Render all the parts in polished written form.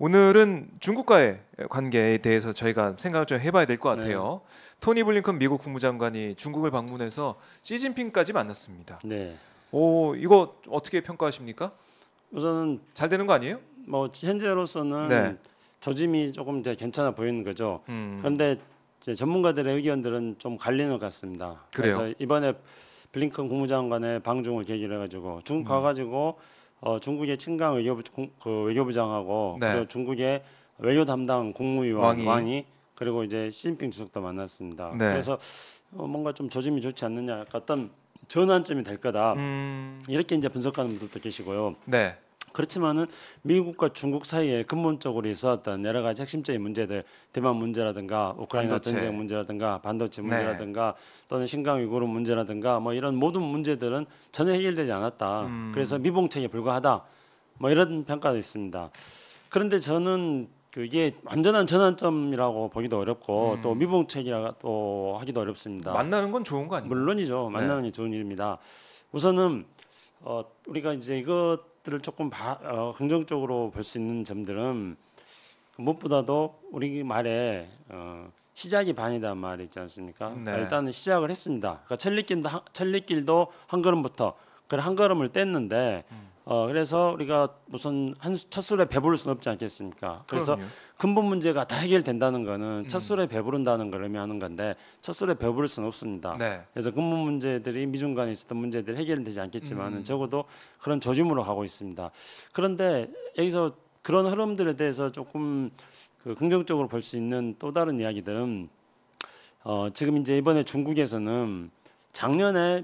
오늘은 중국과의 관계에 대해서 저희가 생각을 좀 해봐야 될 것 같아요. 네. 토니 블링컨 미국 국무장관이 중국을 방문해서 시진핑까지 만났습니다. 네. 오, 이거 어떻게 평가하십니까? 우선은 잘 되는 거 아니에요? 뭐 현재로서는 네. 조짐이 조금 이제 괜찮아 보이는 거죠. 음, 그런데 이제 전문가들의 의견들은 좀 갈리는 것 같습니다. 그래요? 그래서 이번에 블링컨 국무장관의 방중을 계기로 해가지고 중국 가가지고 중국의 친강 외교부장하고 네. 그리고 중국의 외교 담당 국무위원 왕이. 그리고 이제 시진핑 주석도 만났습니다. 네. 그래서 뭔가 좀 조짐이 좋지 않느냐, 어떤 전환점이 될 거다. 이렇게 이제 분석하는 분들도 계시고요. 네. 그렇지만은 미국과 중국 사이에 근본적으로 있었던 여러 가지 핵심적인 문제들, 대만 문제라든가 우크라이나 반도체. 전쟁 문제라든가 반도체 네. 문제라든가 또는 신강 위구르 문제라든가 뭐 이런 모든 문제들은 전혀 해결되지 않았다. 그래서 미봉책에 불과하다. 뭐 이런 평가도 있습니다. 그런데 저는 이게 완전한 전환점이라고 보기도 어렵고 또 미봉책이라고 하기도 어렵습니다. 만나는 건 좋은 거 아니에요? 물론이죠. 만나는 게 좋은 일입니다. 우선은 우리가 이제 이것들을 조금 긍정적으로 볼 수 있는 점들은 무엇보다도 우리 말에 시작이 반이다 말이 있지 않습니까? 네. 일단은 시작을 했습니다. 그러니까 천리길도 한 걸음부터 한 걸음을 뗐는데 그래서 우리가 무슨 첫 술에 배부를 수는 없지 않겠습니까? 그래서 그럼요. 근본 문제가 다 해결된다는 거는 첫 술에 배부른다는 걸 의미하는 건데 첫 술에 배부를 수는 없습니다. 네. 그래서 근본 문제들이 미중 간에 있었던 문제들이 해결되지 않겠지만 적어도 그런 조짐으로 가고 있습니다. 그런데 여기서 그런 흐름들에 대해서 조금 긍정적으로 볼 수 있는 또 다른 이야기들은 지금 이제 이번에 중국에서는 작년에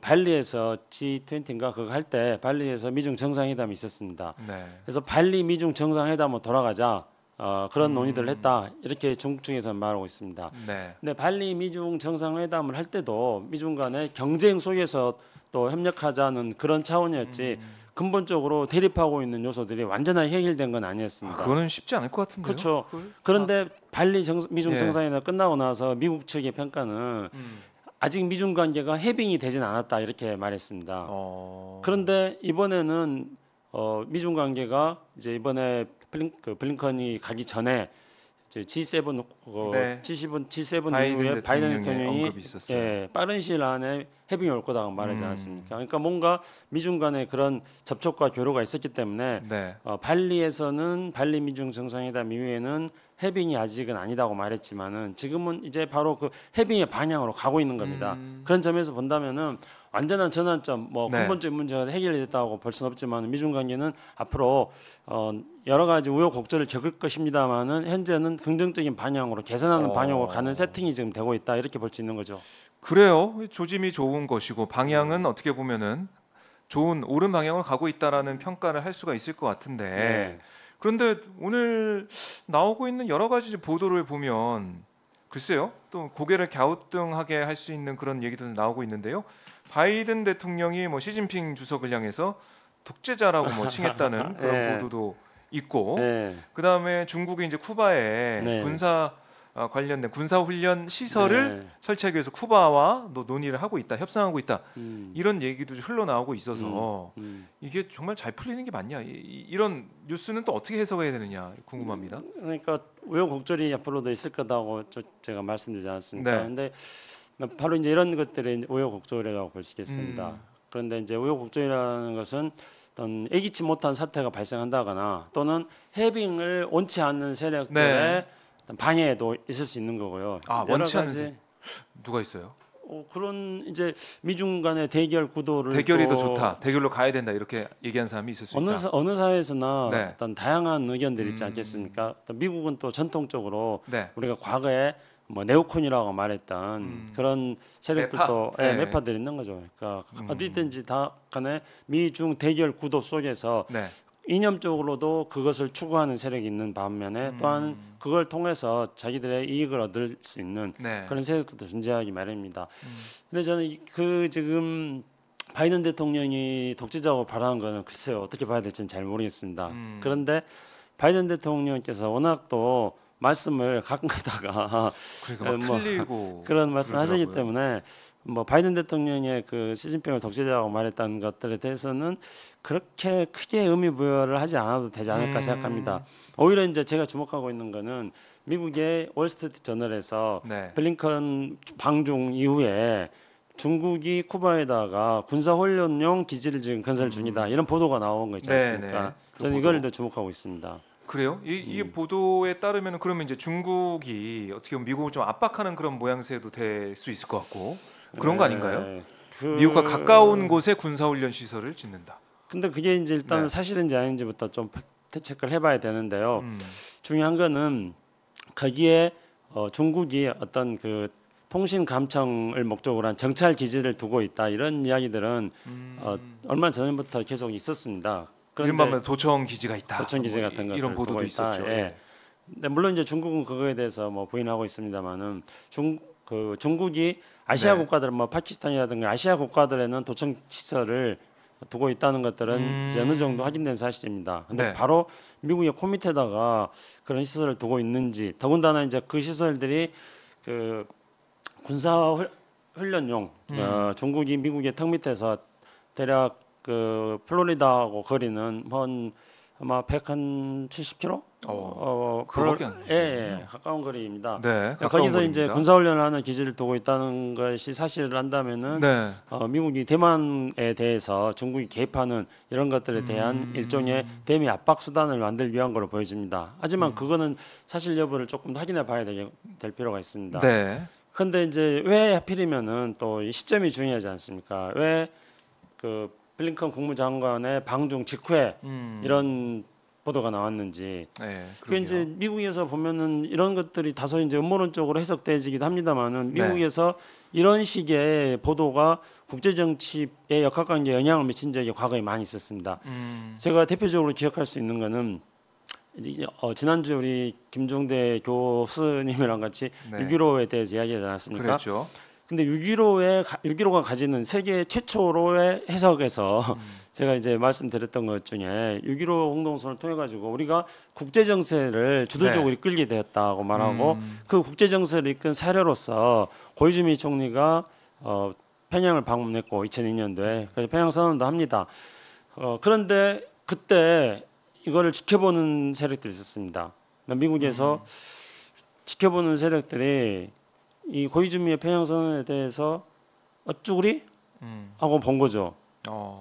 발리에서 G20인가 그거 할 때 발리에서 미중 정상회담이 있었습니다. 네. 그래서 발리 미중 정상회담으로 돌아가자 그런 논의들을 했다 이렇게 중국 측에서 말하고 있습니다. 네. 근데 발리 미중 정상회담을 할 때도 미중 간의 경쟁 속에서 또 협력하자는 그런 차원이었지 근본적으로 대립하고 있는 요소들이 완전하게 해결된 건 아니었습니다. 그거는 쉽지 않을 것 같은데요. 그렇죠. 그런데 발리 미중 예. 정상회담 끝나고 나서 미국 측의 평가는 아직 미중 관계가 해빙이 되진 않았다 이렇게 말했습니다. 그런데 이번에는 미중 관계가 이제 이번에 블링컨이 가기 전에 이제 G7 네. G7 바이든 이후에 바이든 대통령의 대통령이 언급이 있었어요. 빠른 시일 안에 해빙이 올 거다고 말하지 않았습니까? 그러니까 뭔가 미중 간의 그런 접촉과 교류가 있었기 때문에 네. 발리에서는 발리 미중 정상회담 이후에는 해빙이 아직은 아니다고 말했지만은 지금은 이제 바로 그 해빙의 방향으로 가고 있는 겁니다. 그런 점에서 본다면은 완전한 전환점, 뭐 네. 근본적인 문제가 해결됐다고 볼 수는 없지만 미중 관계는 앞으로 여러 가지 우여곡절을 겪을 것입니다만은 현재는 긍정적인 방향으로 개선하는 방향으로 가는 세팅이 지금 되고 있다 이렇게 볼 수 있는 거죠. 그래요. 조짐이 좋은 것이고 방향은 어떻게 보면은 좋은 옳은 방향으로 가고 있다라는 평가를 할 수가 있을 것 같은데 네. 그런데 오늘 나오고 있는 여러 가지 보도를 보면 글쎄요. 또 고개를 갸우뚱하게 할 수 있는 그런 얘기도 나오고 있는데요. 바이든 대통령이 뭐 시진핑 주석을 향해서 독재자라고 뭐 칭했다는 그런 네. 보도도 있고 네. 그다음에 중국이 이제 쿠바에 네. 군사 관련된 군사 훈련 시설을 네. 설치하기 위해서 쿠바와 논의를 하고 있다, 협상하고 있다 음. 이런 얘기도 흘러나오고 있어서 음. 이게 정말 잘 풀리는 게 맞냐? 이런 뉴스는 또 어떻게 해석해야 되느냐 궁금합니다. 그러니까 우여곡절이 앞으로도 있을 거다고 제가 말씀드리지 않았습니까? 네. 그런데 바로 이제 이런 것들이 우여곡절이라고 볼 수 있겠습니다. 그런데 이제 우여곡절이라는 것은 어떤 예기치 못한 사태가 발생한다거나 또는 해빙을 원치 않는 세력들의 네. 어떤 방해도 있을 수 있는 거고요. 여러 원치 않는 가지 누가 있어요? 그런 이제 미중 간의 대결 구도를 대결이 더 또 좋다, 대결로 가야 된다 이렇게 얘기한 사람이 있을 수 있다. 어느 사회에서나 네. 어떤 다양한 의견들이 있지 않겠습니까? 또 미국은 또 전통적으로 네. 우리가 과거에 뭐 네오콘이라고 말했던 그런 세력들도 매파? 네. 매파들이 있는 거죠. 그러니까 어디든지 다 간에 미중 대결 구도 속에서 네. 이념적으로도 그것을 추구하는 세력이 있는 반면에 또한 그걸 통해서 자기들의 이익을 얻을 수 있는 네. 그런 세력들도 존재하기 마련입니다. 근데 저는 지금 바이든 대통령이 독재자고 발언한 거는 글쎄요 어떻게 봐야 될지는 잘 모르겠습니다. 그런데 바이든 대통령께서 워낙 또 말씀을 가끔 가다가 그러니까 막 틀리고 그런 말씀하시기 그러더라고요. 때문에 뭐 바이든 대통령의 그 시진핑을 독재자라고 말했다는 것들에 대해서는 그렇게 크게 의미 부여를 하지 않아도 되지 않을까 생각합니다. 오히려 이제 제가 주목하고 있는 거는 미국의 월스트리트 저널에서 네. 블링컨 방중 이후에 중국이 쿠바에다가 군사훈련용 기지를 지금 건설 중이다 이런 보도가 나온 거 있지 않습니까? 네. 그 저는 보도. 이걸 더 주목하고 있습니다. 그래요? 이게 보도에 따르면 그러면 이제 중국이 어떻게 보면 미국을 좀 압박하는 그런 모양새도 될 수 있을 것 같고 그런 거 아닌가요? 네. 미국과 가까운 곳에 군사훈련 시설을 짓는다. 근데 그게 이제 일단은 네. 사실인지 아닌지부터 좀 팩트 체크를 해봐야 되는데요. 음. 중요한 거는 거기에 중국이 어떤 그 통신 감청을 목적으로 한 정찰 기지를 두고 있다 이런 이야기들은 얼마 전부터 계속 있었습니다. 이른바 도청 기지가 있다. 도청 기지 뭐 같은 것들 이런 보도도 두고 있다. 있었죠. 예. 근데 물론 이제 중국은 그거에 대해서 뭐 부인하고 있습니다만은 중국이 아시아 네. 국가들 뭐 파키스탄이라든가 아시아 국가들에는 도청 시설을 두고 있다는 것들은 이제 어느 정도 확인된 사실입니다. 근데 네. 바로 미국의 코밑에다가 그런 시설을 두고 있는지 더군다나 이제 그 시설들이 그 군사 훈련용 중국이 미국의 턱 밑에서 대략 그 플로리다하고 거리는 한 아마 170km 그거밖에 안 예, 가까운 거리입니다. 네. 거기서 이제 군사훈련을 하는 기지를 두고 있다는 것이 사실을 한다면은 네. 미국이 대만에 대해서 중국이 개입하는 이런 것들에 대한 일종의 대미 압박 수단을 만들기 위한 걸로 보여집니다. 하지만 그거는 사실 여부를 조금 더 확인해 봐야 될 필요가 있습니다. 네. 그런데 이제 왜 하필이면은 또 이 시점이 중요하지 않습니까? 왜 그 블링컨 국무장관의 방중 직후에 이런 보도가 나왔는지. 네. 그 이제 미국에서 보면은 이런 것들이 다소 이제 음모론적으로 해석되지기도 합니다만은 미국에서 이런 식의 보도가 국제 정치의 역학관계에 영향을 미친 적이 과거에 많이 있었습니다. 제가 대표적으로 기억할 수 있는 거는 이제 지난주 우리 김종대 교수님이랑 같이 네. 6.15에 대해서 이야기하지 않았습니까? 그렇죠. 근데 6.15가 가지는 세계 최초로의 해석에서 제가 이제 말씀드렸던 것 중에 6.15 공동선을 통해 가지고 우리가 국제 정세를 주도적으로 이끌게 되었다고 말하고 그 국제 정세를 이끈 사례로서 고이즈미 총리가 평양을 방문했고 2002년도에 그래서 평양 선언도 합니다. 그런데 그때 이거를 지켜보는 세력들이 있었습니다. 미국에서 지켜보는 세력들이 이 고이즈미의 평양 선언에 대해서 어쭈구리 하고 본 거죠.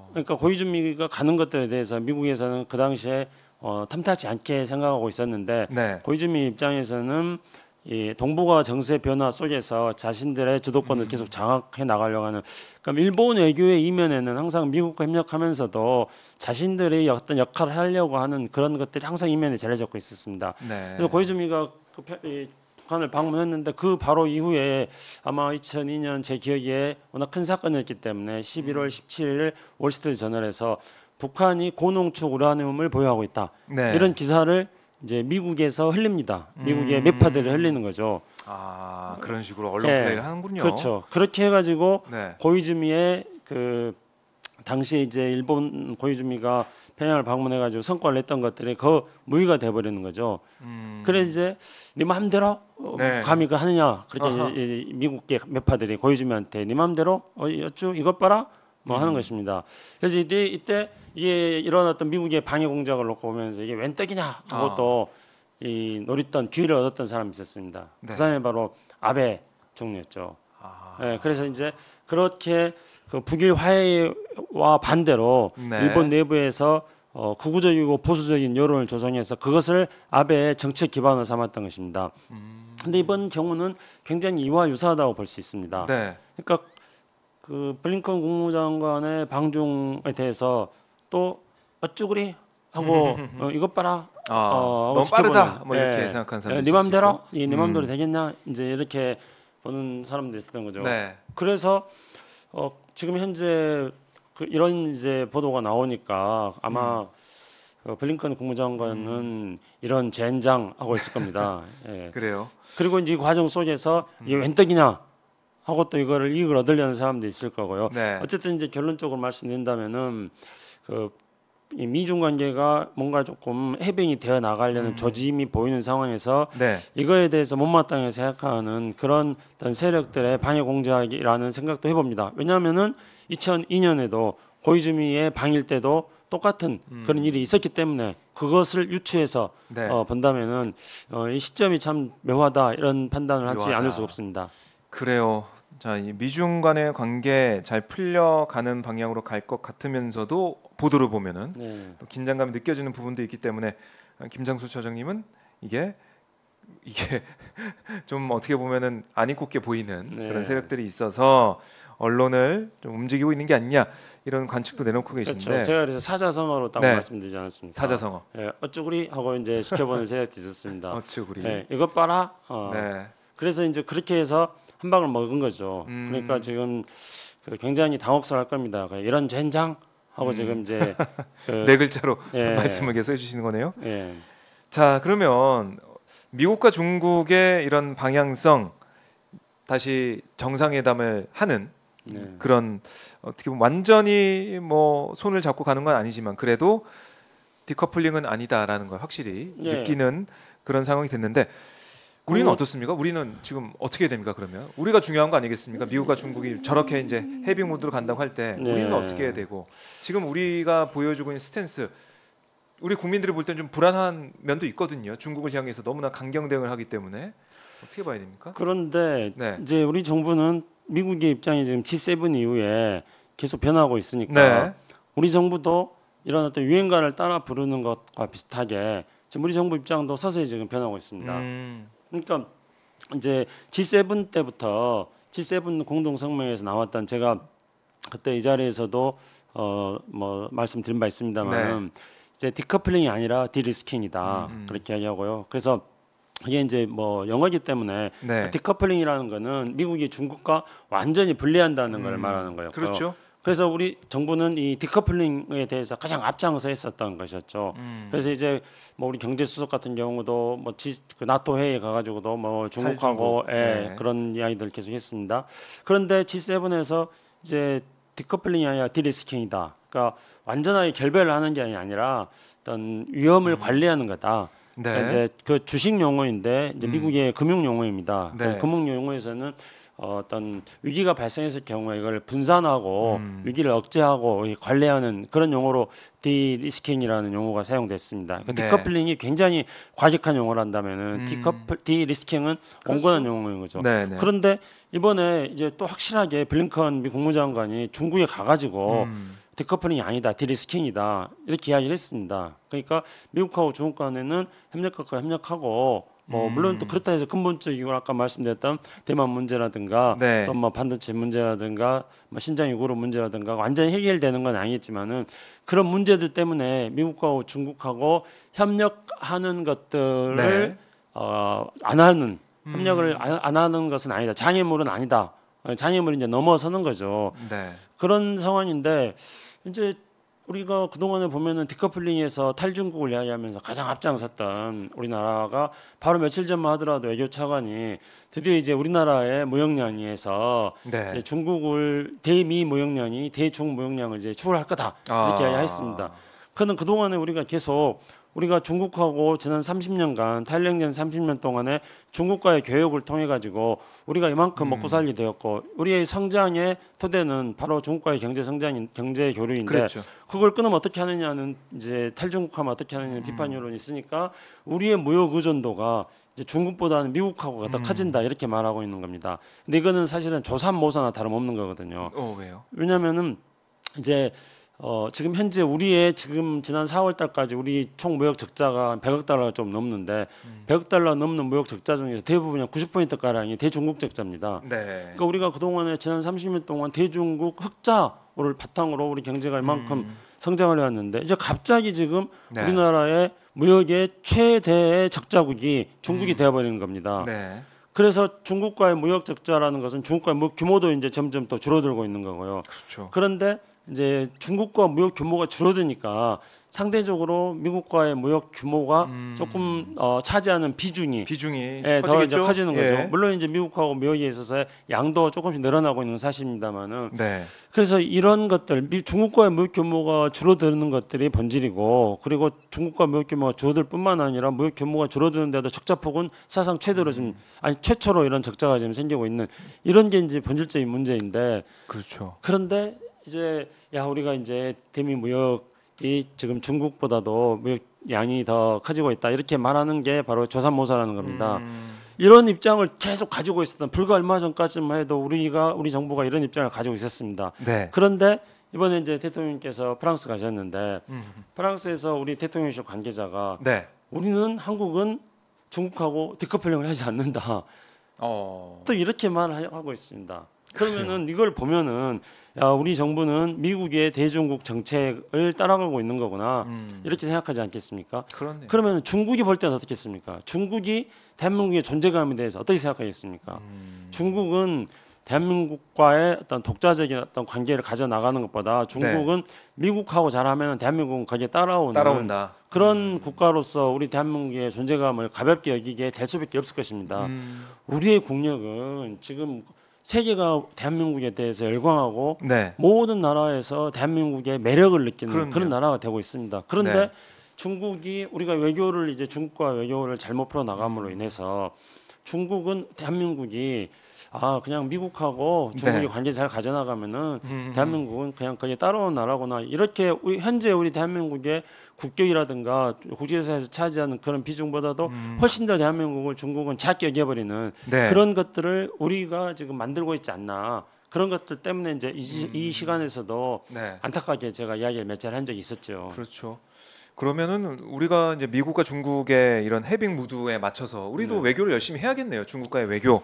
그러니까 고이즈미가 가는 것들에 대해서 미국에서는 그 당시에 탐탁지 않게 생각하고 있었는데 네. 고이즈미 입장에서는 이 동북아 정세 변화 속에서 자신들의 주도권을 계속 장악해 나가려고 하는. 그럼 일본 외교의 이면에는 항상 미국과 협력하면서도 자신들이 어떤 역할을 하려고 하는 그런 것들이 항상 이면에 자리 잡고 있었습니다. 네. 그래서 고이즈미가 북한을 방문했는데 그 바로 이후에 아마 2002년 제 기억에 워낙 큰 사건이었기 때문에 11월 17일 월스트리트 저널에서 북한이 고농축 우라늄을 보유하고 있다. 네. 이런 기사를 이제 미국에서 흘립니다. 미국의 매파들을 흘리는 거죠. 그런 식으로 언론 플레이를 하는군요. 그렇죠. 그렇게 해가지고 네. 고이즈미의 그 당시에 이제 일본 고이즈미가 평양을 방문해가지고 성과를 냈던 것들이 그 무의가 돼버리는 거죠. 그래 이제 네 마음대로 네. 감히 그 하느냐 그렇게 이제 미국계 매파들이 고이즈미한테 네 마음대로 어쭈 이것 봐라 뭐 하는 것입니다. 그래서 이때 이게 이런 어떤 미국의 방해 공작을 놓고 보면서 이게 웬 떡이냐 하고 또 이 노렸던 기회를 얻었던 사람이 있었습니다. 네. 그 사람이 바로 아베 총리였죠. 네, 그래서 이제 그렇게 그 북일 화해와 반대로 네. 일본 내부에서 극우적이고 보수적인 여론을 조성해서 그것을 아베의 정책 기반으로 삼았던 것입니다. 근데 이번 경우는 굉장히 이와 유사하다고 볼 수 있습니다. 네. 그러니까 그 블링컨 국무장관의 방중에 대해서 또 어쭈구리 하고 이것 봐라. 너무 빠르다. 뭐 이렇게 생각하는 사람이 네 맘대로 네 맘대로 되겠냐 이제 이렇게 보는 사람도 있었던 거죠. 네. 그래서 지금 현재 이런 이제 보도가 나오니까 아마 블링컨 국무장관은 이런 젠장 하고 있을 겁니다. 예. 그래요. 그리고 이제 이 과정 속에서 이게 웬 떡이냐 하고 또 이거를 이익을 얻으려는 사람도 있을 거고요. 네. 어쨌든 이제 결론적으로 말씀드린다면은 그 이 미중 관계가 뭔가 조금 해빙이 되어 나가려는 조짐이 보이는 상황에서 네. 이거에 대해서 못마땅하게 생각하는 그런 어떤 세력들의 방해 공작이라는 생각도 해봅니다. 왜냐하면은 2002년에도 고이즈미의 방일 때도 똑같은 그런 일이 있었기 때문에 그것을 유추해서 네. 본다면은 이 시점이 참 묘하다 이런 판단을 하지 묘하다. 않을 수가 없습니다. 그래요. 자, 이 미중 간의 관계 잘 풀려가는 방향으로 갈 것 같으면서도 보도를 보면은 네. 또 긴장감이 느껴지는 부분도 있기 때문에 김장수 처장님은 이게 좀 어떻게 보면은 안 입곱게 보이는 네. 그런 세력들이 있어서 언론을 좀 움직이고 있는 게 아니냐 이런 관측도 내놓고 계신데 그렇죠. 제가 그래서 사자성어로 딱 네. 말씀드리지 않았습니까? 사자성어 예, 어쭈구리 하고 이제 지켜보는 세력도 있었습니다. 어쭈구리 예, 이것 봐라. 네. 그래서 이제 그렇게 해서 한 방을 먹은 거죠. 그러니까 지금 굉장히 당혹스러울 겁니다. 이런 젠장 하고 지금 이제 네 글자로 예. 말씀을 계속 해주시는 거네요. 예. 자, 그러면 미국과 중국의 이런 방향성 다시 정상회담을 하는 네. 그런 어떻게 보면 완전히 뭐 손을 잡고 가는 건 아니지만 그래도 디커플링은 아니다라는 걸 확실히 네. 느끼는 그런 상황이 됐는데 우리는 그- 어떻습니까? 우리는 지금 어떻게 해야 됩니까? 그러면 우리가 중요한 거 아니겠습니까? 미국과 중국이 저렇게 이제 해빙 모드로 간다고 할 때 네. 우리는 어떻게 해야 되고 지금 우리가 보여주고 있는 스탠스 우리 국민들이 볼 땐 좀 불안한 면도 있거든요. 중국을 향해서 너무나 강경 대응을 하기 때문에 어떻게 봐야 됩니까? 그런데 네. 이제 우리 정부는 미국의 입장이 지금 G7 이후에 계속 변하고 있으니까 네. 우리 정부도 이런 어떤 유행가를 따라 부르는 것과 비슷하게 지금 우리 정부 입장도 서서히 지금 변하고 있습니다. 그러니까 이제 G7 때부터 G7 공동 성명에서 나왔던 제가 그때 이 자리에서도 뭐 말씀드린 바 있습니다만은 이제 디커플링이 아니라 디리스킹이다 그렇게 이야기하고요. 그래서 이게 이제 뭐 영어이기 때문에 네. 디커플링이라는 거는 미국이 중국과 완전히 분리한다는 걸 말하는 거예요. 그렇죠. 그래서 우리 정부는 이 디커플링에 대해서 가장 앞장서 했었던 것이었죠. 그래서 이제 뭐 우리 경제수석 같은 경우도 뭐 그 나토 회의에 가가지고도 뭐 중국하고 탈중국. 네. 그런 이야기들 계속 했습니다. 그런데 G7에서 이제 디커플링이 아니라 디리스킹이다. 그러니까 완전하게 결별을 하는 게 아니라 어떤 위험을 관리하는 거다. 네. 그러니까 이제 그 주식 용어인데 이제 미국의 금융 용어입니다. 네. 금융 용어에서는 어떤 위기가 발생했을 경우에 이걸 분산하고 위기를 억제하고 관리하는 그런 용어로 디리스킹이라는 용어가 사용됐습니다. 그러니까 네. 디커플링이 굉장히 과격한 용어를 한다면은 디리스킹은 온건한 용어인 거죠. 네, 네. 그런데 이번에 이제 또 확실하게 블링컨 미 국무장관이 중국에 가가지고 디커플링이 아니다, 디리스킹이다 이렇게 이야기를 했습니다. 그러니까 미국하고 중국 간에는 협력과 협력하고 뭐 물론 또 그렇다 해서 근본적이고 아까 말씀드렸던 대만 문제라든가 네. 또 뭐 반도체 문제라든가 뭐 신장 유구르 문제라든가 완전히 해결되는 건 아니겠지만은 그런 문제들 때문에 미국하고 중국하고 협력하는 것들을 네. 안 하는 협력을 안 하는 것은 아니다. 장애물은 아니다. 장애물이 이제 넘어서는 거죠. 네. 그런 상황인데 이제 우리가 그동안에 보면은 디커플링에서 탈중국을 이야기하면서 가장 앞장섰던 우리나라가 바로 며칠 전만 하더라도 외교차관이 드디어 이제 우리나라의 무역량에서 네. 이제 중국을 대미 무역량이 대중 무역량을 이제 추월할 거다 이렇게 이야기했습니다. 그는 그동안에 우리가 계속 우리가 중국하고 지난 30년간 탈냉전 30년 동안에 중국과의 교역을 통해 가지고 우리가 이만큼 먹고 살게 되었고 우리의 성장의 토대는 바로 중국과의 경제 성장인 경제 교류인데 그렇죠. 그걸 끊으면 어떻게 하느냐는 이제 탈중국하면 어떻게 하느냐는 비판 여론이 있으니까 우리의 무역 의존도가 이제 중국보다는 미국하고 더 커진다 이렇게 말하고 있는 겁니다. 근데 이거는 사실은 조삼모사나 다름없는 거거든요. 왜요? 왜냐하면은 이제 지금 현재 우리의 지금 지난 4월 달까지 우리 총 무역 적자가 100억 달러가 좀 넘는데 100억 달러 넘는 무역 적자 중에서 대부분이 90% 가량이 대중국 적자입니다. 네. 그러니까 우리가 그동안에 지난 30년 동안 대중국 흑자를 바탕으로 우리 경제가 이만큼 성장을 해왔는데 이제 갑자기 지금 네. 우리나라의 무역의 최대의 적자국이 중국이 되어버리는 겁니다. 네. 그래서 중국과의 무역 적자라는 것은 중국과의 무역 규모도 이제 점점 더 줄어들고 있는 거고요. 그렇죠. 그런데 이제 중국과 무역 규모가 줄어드니까 상대적으로 미국과의 무역 규모가 조금 차지하는 비중이 예, 더 이제 커지겠죠? 커지는 예. 거죠. 물론 이제 미국하고 무역에 있어서의 양도 조금씩 늘어나고 있는 사실입니다만은 네. 그래서 이런 것들 중국과의 무역 규모가 줄어드는 것들이 본질이고 그리고 중국과 무역 규모가 줄어들 뿐만 아니라 무역 규모가 줄어드는데도 적자폭은 사상 최대로 지금 아니 최초로 이런 적자가 지금 생기고 있는 이런 게 이제 본질적인 문제인데 그렇죠. 그런데 이제 야 우리가 이제 대미 무역이 지금 중국보다도 무역 양이 더 커지고 있다 이렇게 말하는 게 바로 조삼모사라는 겁니다. 이런 입장을 계속 가지고 있었던 불과 얼마 전까지만 해도 우리 정부가 이런 입장을 가지고 있었습니다. 네. 그런데 이번에 이제 대통령께서 프랑스 가셨는데 프랑스에서 우리 대통령실 관계자가 네. 우리는 한국은 중국하고 디커플링을 하지 않는다. 또 이렇게 말하고 있습니다. 그러면은 이걸 보면은 야 우리 정부는 미국의 대중국 정책을 따라가고 있는 거구나 이렇게 생각하지 않겠습니까? 그렇네요. 그러면 중국이 볼 때는 어떻겠습니까? 중국이 대한민국의 존재감에 대해서 어떻게 생각하겠습니까? 중국은 대한민국과의 어떤 독자적인 어떤 관계를 가져 나가는 것보다 중국은 미국하고 잘하면 대한민국은 거기에 따라온다. 그런 국가로서 우리 대한민국의 존재감을 가볍게 여기게 될 수밖에 없을 것입니다. 우리의 국력은 지금 세계가 대한민국에 대해서 열광하고 네. 모든 나라에서 대한민국의 매력을 느끼는 그럼요. 그런 나라가 되고 있습니다. 그런데 네. 중국이 우리가 외교를 이제 중국과 외교를 잘못 풀어 나감으로 인해서 중국은 대한민국이 그냥 미국하고 중국이 네. 관계 잘 가져나가면은 대한민국은 그냥 거기에 따라온 나라구나 이렇게 현재 우리 대한민국의 국격이라든가 국제사에서 차지하는 그런 비중보다도 훨씬 더 대한민국을 중국은 작게 여겨버리는 네. 그런 것들을 우리가 지금 만들고 있지 않나 그런 것들 때문에 이제 이 시간에서도 네. 안타깝게 제가 이야기를 몇 차례 한 적이 있었죠. 그렇죠. 그러면은 우리가 이제 미국과 중국의 이런 해빙 무드에 맞춰서 우리도 외교를 열심히 해야겠네요. 중국과의 외교,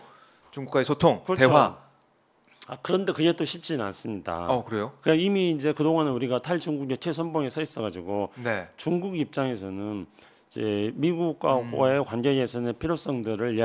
중국과의 소통, 그렇죠. 대화. 그런데 그게 또 쉽지는 않습니다. 그래요? 그러니까 이미 이제 그동안은 우리가 탈중국의 최선봉에 서 있어가지고 네. 중국 입장에서는 이제 미국과의 관계에서는 필요성들을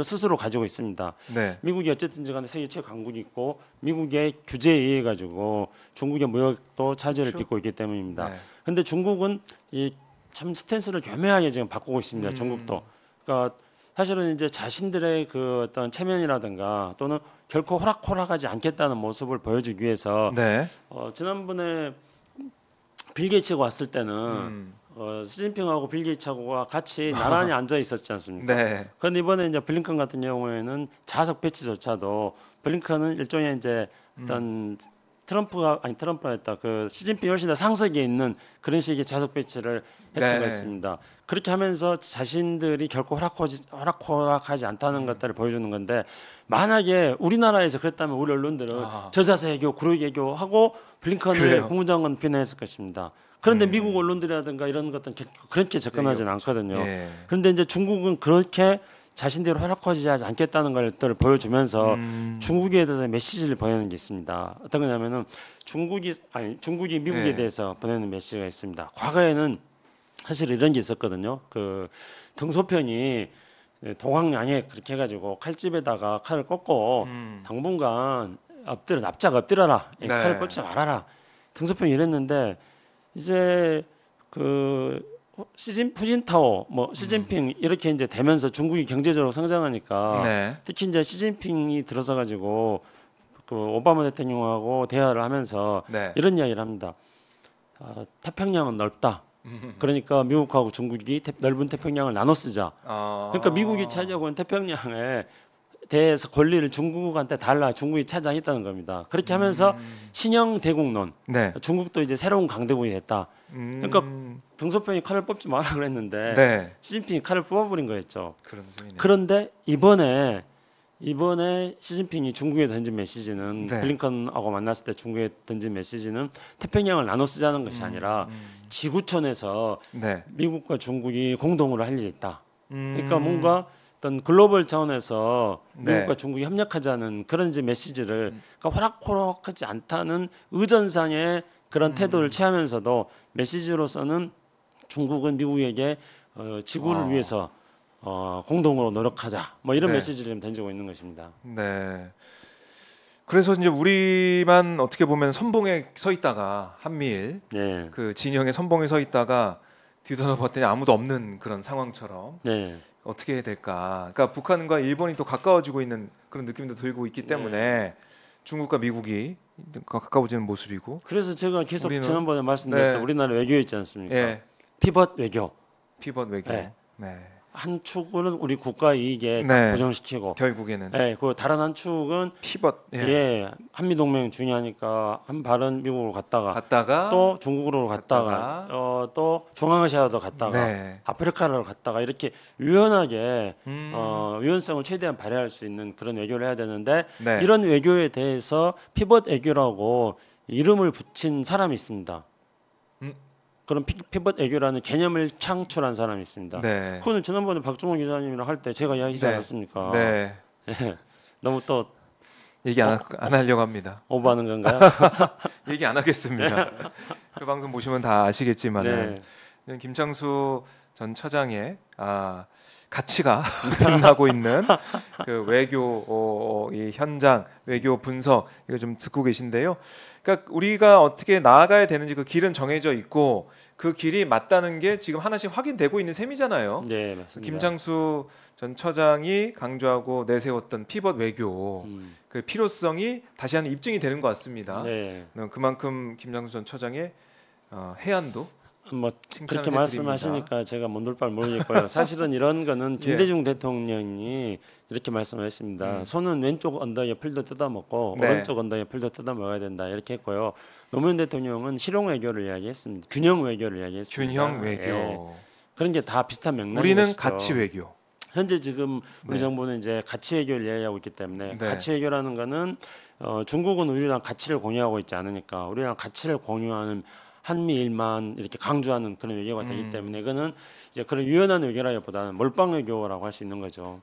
스스로 가지고 있습니다. 네. 미국이 어쨌든지 간에 세계 최강국이 있고 미국의 규제에 의해 가지고 중국의 무역도 차질을 그렇죠. 빚고 있기 때문입니다. 네. 그런데 중국은 이 참 스탠스를 교묘하게 지금 바꾸고 있습니다. 중국도. 그러니까 사실은 이제 자신들의 그 어떤 체면이라든가 또는 결코 호락호락하지 않겠다는 모습을 보여주기 위해서 네. 지난번에 빌 게이츠가 왔을 때는 시진핑하고 빌 게이츠하고 같이 나란히 앉아 있었지 않습니까? 네. 그런데 이번에 이제 블링컨 같은 경우에는 좌석 배치조차도 블링컨은 일종의 이제 어떤 트럼프가 했다. 그 시진핑이 훨씬 더 상석에 있는 그런 식의 좌석 배치를 했던 것 같습니다. 그렇게 하면서 자신들이 결코 호락호락하지 않다는 것들을 보여주는 건데 만약에 우리나라에서 그랬다면 우리 언론들은 저자세 외교, 구력 외교하고 블링컨을 국무장관 비난했을 것입니다. 그런데 미국 언론들이라든가 이런 것들은 그렇게 접근하지는 않거든요. 그런데 이제 중국은 그렇게 자신들이 허락하지 않겠다는 것들을 보여주면서 중국에 대해서 메시지를 보내는 게 있습니다. 어떤 거냐면은 중국이 미국에 대해서 보내는 메시지가 있습니다. 과거에는 사실 이런 게 있었거든요. 그 등소편이 동황양에 그렇게 해가지고 칼집에다가 칼을 꽂고 당분간 납작 엎드려라, 칼을 꽂지 말아라. 등소편이 이랬는데 이제 그 후진타오, 시진핑 이렇게 이제 되면서 중국이 경제적으로 성장하니까 특히 이제 시진핑이 들어서 가지고 그 오바마 대통령하고 대화를 하면서 이런 이야기를 합니다. 태평양은 넓다. 그러니까 미국하고 중국이 넓은 태평양을 나눠 쓰자. 그러니까 미국이 차지하고 있는 태평양에 대해서 권리를 중국한테 달라. 중국이 차지하겠다는 겁니다. 그렇게 하면서 신형 대국론. 중국도 이제 새로운 강대국이 됐다. 그러니까 등소평이 칼을 뽑지 마라 그랬는데 시진핑이 칼을 뽑아버린 거였죠. 그런데 이번에 시진핑이 중국에 던진 메시지는 블링컨하고 만났을 때 중국에 던진 메시지는 태평양을 나눠 쓰자는 것이 아니라 지구촌에서 미국과 중국이 공동으로 할 일이 있다. 그러니까 뭔가 어떤 글로벌 차원에서 미국과 중국이 협력하자는 그런 이제 메시지를 그러니까 호락호락하지 않다는 의전상의 그런 태도를 취하면서도 메시지로서는 중국은 미국에게 지구를 위해서 공동으로 노력하자 뭐 이런 메시지를 던지고 있는 것입니다. 네. 그래서 이제 우리만 어떻게 보면 선봉에 서 있다가 한미일 네. 그 진영의 선봉에 서 있다가 뒤돌아봤더니 아무도 없는 그런 상황처럼 네. 어떻게 해야 될까? 그러니까 북한과 일본이 또 가까워지고 있는 그런 느낌도 들고 있기 때문에 중국과 미국이 가까워지는 모습이고. 그래서 제가 계속 우리는- 지난번에 말씀드렸던 네. 우리나라 외교 있지 않습니까? 예, 피벗 외교. 피벗 외교. 네. 네. 한 축은 우리 국가 이익에 딱 네. 고정시키고, 결국에는 예, 그 다른 한 축은 피벗 예, 한미 동맹 중요하니까 한 발은 미국으로 갔다가 갔다가 또 중국으로 갔다가 또 중앙아시아도 갔다가 네. 아프리카로 갔다가 이렇게 유연하게 음, 유연성을 최대한 발휘할 수 있는 그런 외교를 해야 되는데 네. 이런 외교에 대해서 피벗 외교라고 이름을 붙인 사람이 있습니다. 음. 그런 피벗 외교라는 개념을 창출한 사람이 있습니다. 네. 그거는 지난번에 박종호 기자님이랑 할 때 제가 이야기하지 네. 않았습니까? 네. 너무 또 얘기 안 하려고 합니다. 오버하는 건가요? 얘기 안 하겠습니다. 그 방송 보시면 다 아시겠지만은 네. 김창수 전 처장의 가치가 빛나고 있는 그 외교 이 현장 외교 분석 이거 좀 듣고 계신데요. 그러니까 우리가 어떻게 나아가야 되는지 그 길은 정해져 있고 그 길이 맞다는 게 지금 하나씩 확인되고 있는 셈이잖아요. 네, 맞습니다. 김창수 전 처장이 강조하고 내세웠던 피벗 외교 그 필요성이 다시 한번 입증이 되는 것 같습니다. 네. 그만큼 김창수 전 처장의 해안도 뭐 칭찬을 그렇게 해드립니다. 말씀하시니까 제가 못 놀 바를 모르겠고요. 사실은 이런 거는 김대중 대통령이 이렇게 말씀을 했습니다. 손은 왼쪽 언덕에 풀도 뜯어먹고 네. 오른쪽 언덕에 풀도 뜯어먹어야 된다 이렇게 했고요. 노무현 대통령은 실용 외교를 이야기했습니다. 균형 외교를 이야기했습니다. 균형 외교. 예. 그런 게 다 비슷한 맥락이죠. 우리는 가치 외교. 현재 지금 우리 네. 정부는 이제 가치 외교를 이야기하고 있기 때문에 네. 가치 외교라는 거는 중국은 우리랑 가치를 공유하고 있지 않으니까 우리랑 가치를 공유하는 한미일만 이렇게 강조하는 그런 외교가 되기 때문에 이거는 이제 그런 유연한 외교라기보다는 몰빵 외교라고 할 수 있는 거죠.